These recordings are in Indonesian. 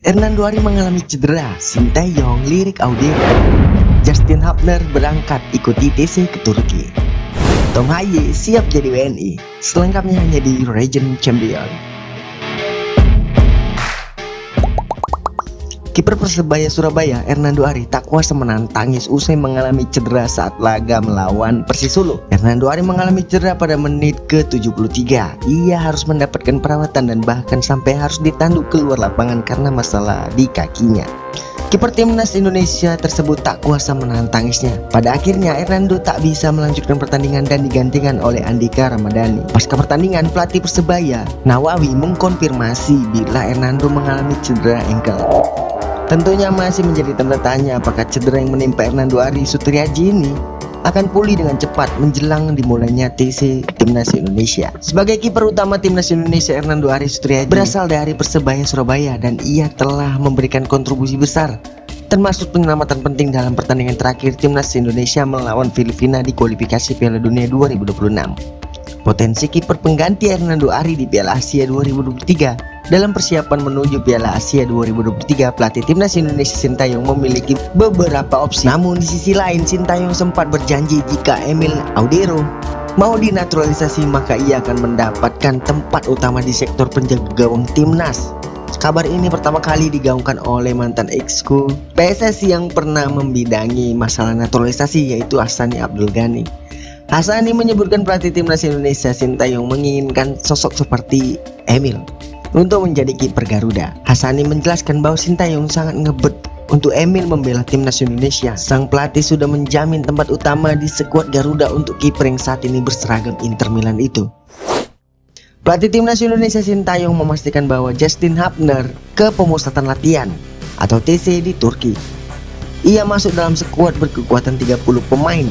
Hernando Ari mengalami cedera, Sintayong lirik Audero. Justin Hubner berangkat ikuti TC ke Turki. Tom Haye siap jadi WNI, selengkapnya hanya di Region Champion. Kiper Persebaya Surabaya, Hernando Ari tak kuasa menahan tangis usai mengalami cedera saat laga melawan Persisolo. Hernando Ari mengalami cedera pada menit ke-73. Ia harus mendapatkan perawatan dan bahkan sampai harus ditanduk keluar lapangan karena masalah di kakinya. Kiper timnas Indonesia tersebut tak kuasa menahan tangisnya. Pada akhirnya Hernando tak bisa melanjutkan pertandingan dan digantikan oleh Andika Ramadhani. Pasca pertandingan, pelatih Persebaya Nawawi mengkonfirmasi bila Hernando mengalami cedera engkel. Tentunya masih menjadi tanda tanya apakah cedera yang menimpa Hernando Ari Sutriaji ini akan pulih dengan cepat menjelang dimulainya TC Timnas Indonesia. Sebagai kiper utama Timnas Indonesia, Hernando Ari Sutriaji berasal dari Persebaya Surabaya dan ia telah memberikan kontribusi besar termasuk penyelamatan penting dalam pertandingan terakhir Timnas Indonesia melawan Filipina di kualifikasi Piala Dunia 2026. Potensi kiper pengganti Hernando Ari di Piala Asia 2023. Dalam persiapan menuju Piala Asia 2023, pelatih Timnas Indonesia Sintayong memiliki beberapa opsi. Namun di sisi lain, Sintayong sempat berjanji jika Emil Audero mau dinaturalisasi maka ia akan mendapatkan tempat utama di sektor penjaga gawang Timnas. Kabar ini pertama kali digaungkan oleh mantan exco PSSI yang pernah membidangi masalah naturalisasi, yaitu Hassani Abdul Ghani. Hassani menyebutkan pelatih Timnas Indonesia Sintayong menginginkan sosok seperti Emil untuk menjadi kiper Garuda. Hassani menjelaskan bahwa Sintayong sangat ngebet untuk Emil membela Timnas Indonesia. Sang pelatih sudah menjamin tempat utama di skuad Garuda untuk kiper yang saat ini berseragam Inter Milan itu. Pelatih Timnas Indonesia Sintayong memastikan bahwa Justin Hubner ke pemusatan latihan atau TC di Turki. Ia masuk dalam skuad berkekuatan 30 pemain.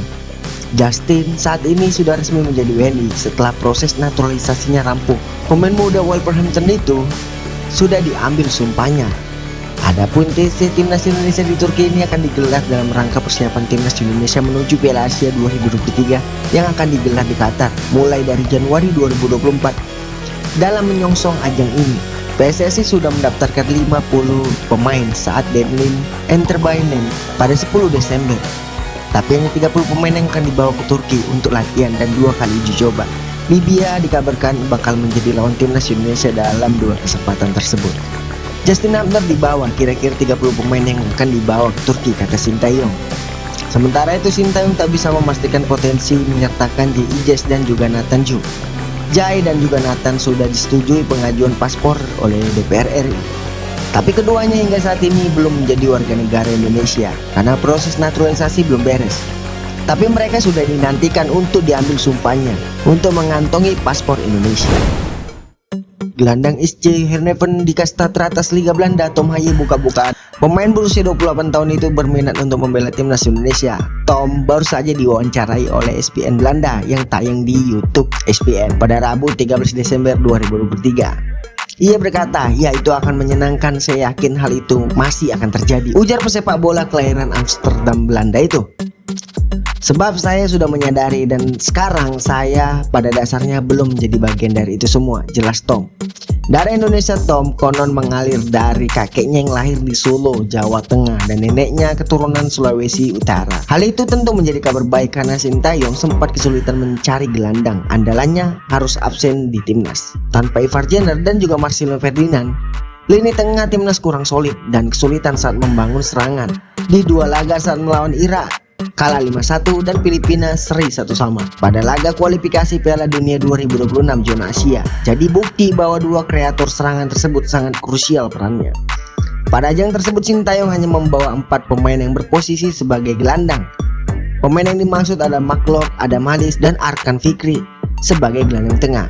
Justin saat ini sudah resmi menjadi WNI setelah proses naturalisasinya rampung. Pemain muda Wolverhampton itu sudah diambil sumpahnya. Adapun TC Timnas Indonesia di Turki ini akan digelar dalam rangka persiapan Timnas Indonesia menuju Piala Asia 2023 yang akan digelar di Qatar mulai dari Januari 2024. Dalam menyongsong ajang ini, PSSI sudah mendaftarkan 50 pemain saat deadline Enterbainen pada 10 Desember. Tapi hanya 30 pemain yang akan dibawa ke Turki untuk latihan dan 2 kali uji coba. Libya dikabarkan bakal menjadi lawan Timnas Indonesia dalam 2 kesempatan tersebut. Justin Hubner dibawa, kira-kira 30 pemain yang akan dibawa ke Turki, kata Sintayong. Sementara itu Sintayong tak bisa memastikan potensi menyertakan J. Ijes dan juga Nathan Ju. Jai dan juga Nathan sudah disetujui pengajuan paspor oleh DPR RI. Tapi keduanya hingga saat ini belum menjadi warga negara Indonesia karena proses naturalisasi belum beres. Tapi mereka sudah dinantikan untuk diambil sumpahnya untuk mengantongi paspor Indonesia. Gelandang SC Heerenveen di kasta teratas Liga Belanda, Tom Haye buka-bukaan. Pemain berusia 28 tahun itu berminat untuk membela Timnas Indonesia. Tom baru saja diwawancarai oleh ESPN Belanda yang tayang di YouTube ESPN pada Rabu 13 Desember 2023. Ia berkata, ya itu akan menyenangkan, saya yakin hal itu masih akan terjadi, ujar pesepak bola kelahiran Amsterdam, Belanda itu. Sebab saya sudah menyadari dan sekarang saya pada dasarnya belum menjadi bagian dari itu semua, jelas Tom. Darah Indonesia Tom konon mengalir dari kakeknya yang lahir di Solo, Jawa Tengah dan neneknya keturunan Sulawesi Utara. Hal itu tentu menjadi kabar baik karena Sintayong sempat kesulitan mencari gelandang andalannya harus absen di timnas. Tanpa Ivar Jenner dan juga Marcelo Ferdinand, lini tengah timnas kurang solid dan kesulitan saat membangun serangan. Di 2 laga saat melawan Irak, kalah 5-1 dan Filipina seri 1-1 pada laga kualifikasi Piala Dunia 2026 zona Asia. Jadi bukti bahwa 2 kreator serangan tersebut sangat krusial perannya. Pada ajang tersebut Sintayong hanya membawa 4 pemain yang berposisi sebagai gelandang. Pemain yang dimaksud ada Maklok, Adam Halis dan Arkan Fikri sebagai gelandang tengah.